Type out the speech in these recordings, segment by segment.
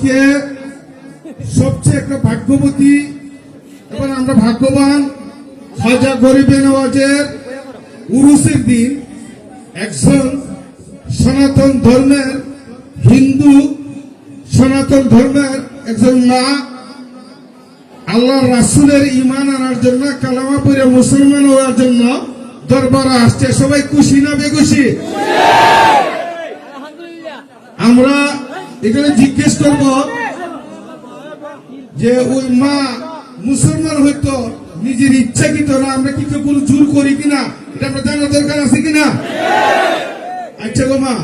আজকে সবচেয়ে একটা ভাগ্যবতী এবং আমরা ভাগ্যবান খাজা গরিবে নওয়াজের উরুসের দিন একজন সনাতন ধর্মের হিন্দু সনাতন ধর্মের একজন মা আল্লাহ রাসূলের ঈমান আনার জন্য কালেমা পড়ে মুসলমান হওয়ার জন্য দরবারে আসছে। সবাই খুশি না বেখুশি? আমরা এখানে জিজ্ঞেস করব যে ওই মা মুসলমান হইতো নিজের ইচ্ছাকৃত না, আমরা কি কেউ কোনো জোর করি কিনা, এটা আমরা জানার দরকার আছে কিনা? আচ্ছা গো মা,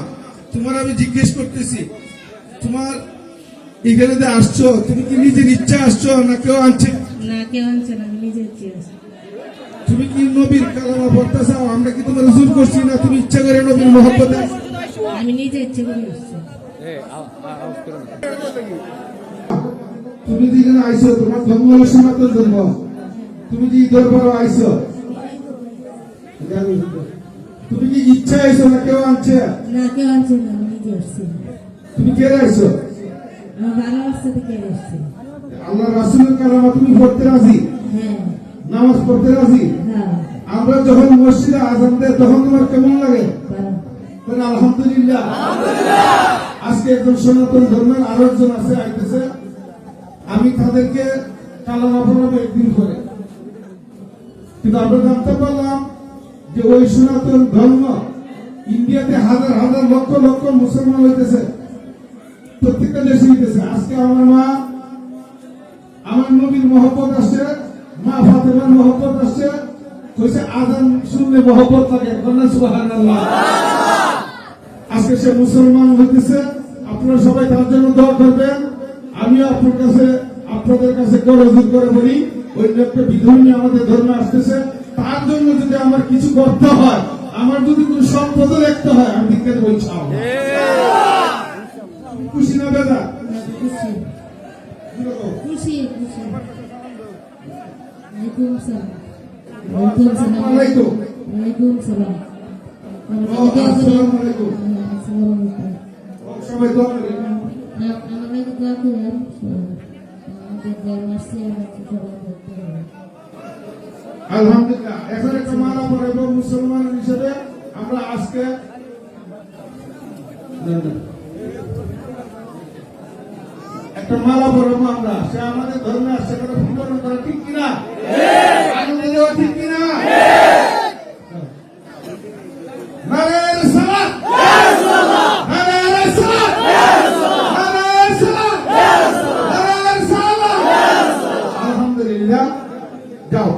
তোমার আমি জিজ্ঞেস করতেছি, তোমার এখানে যে আসছো তুমি কি নিজের ইচ্ছা আসছো না কেউ আনছে? না, কেউ আনছে না, আমি নিজে ইচ্ছে আসছি। তুমি কি নবীর কালামা পড়তে চাও? আমরা কি তোমার জোর করছি না, তুমি ইচ্ছা করে নবীর মহব্বতে? আমি নিজে ইচ্ছে করে আসছি। তুমি যেখানে আইছো তোমার ধর্ম হলো সনাতন ধর্ম, তুমি কি দরবারে আইছো? তুমি কি ইচ্ছা আইছো না কেউ আনছে? না, কেউ আনছে না, আমি নিজে আসছি। তুমি কে আইছো? আমার ভালোবাসা থেকে আসছি। আল্লাহ রাসূলের কালামা তুমি পড়তে রাজি? হ্যাঁ। নামাজ পড়তে রাজি? হ্যাঁ। আমরা যখন মসজিদে আযান দেয় তখন তোমার কেমন লাগে? ভালো। আলহামদুলিল্লাহ। আজকে একজন সনাতন ধর্মের আরো একজন আছে আইতেছে, আমি তাদেরকে কালামা পড়াবো একদিন করে, কিন্তু আমরা জানতে পারলাম যে ওই সনাতন ধর্ম ইন্ডিয়াতে হাজার হাজার লক্ষ লক্ষ মুসলমান হইতেছে, প্রত্যেকটা দেশে হইতেছে। আজকে আমার মা, আমার নবীর মহব্বত আসছে, মা ফাতেমার মহব্বত আসছে, কইছে আজান শুনলে মহব্বত লাগে, কন্যা সুবহানাল্লাহ। আজকে সে মুসলমান হইতেছে, আপনারা সবাই তার জন্য দোয়া করবেন। আমিও আপনাদের কাছে করজোর করে বলি, ওই একটা বিধর্মী আমাদের ধর্মে আসতেছে, তার জন্য যদি আমার কিছু করতে হয়, আমার যদি কোনো সম্পদ রাখতে হয়, আমি দিকে বলছি খুশি না বেদা? খুশি খুশি খুশি। ওয়ালাইকুম সালাম। ওয়ালাইকুম সালাম। ওয়ালাইকুম সালাম। আসসালামু আলাইকুম। সবাই দোয়া করেন। আমাদের দোয়া করেন, আমাদের ধর্মাসে আমাদের সবাই করতে হবে। আলহামদুলিল্লাহ। এখন একটা মালা পড়াব মুসলমান হিসেবে আমরা আজকে একটা মালা পড়াবো আমরা, সে আমাদের ধর্মে আসছে, করে পূরণ করা ঠিক কিনা? আনন্দ দেওয়া ঠিক কিনা? নারায়ে রিসালাত, নারায়ে রিসালাত, নারায়ে রিসালাত, নারায়ে রিসালাত। আলহামদুলিল্লাহ। যাও।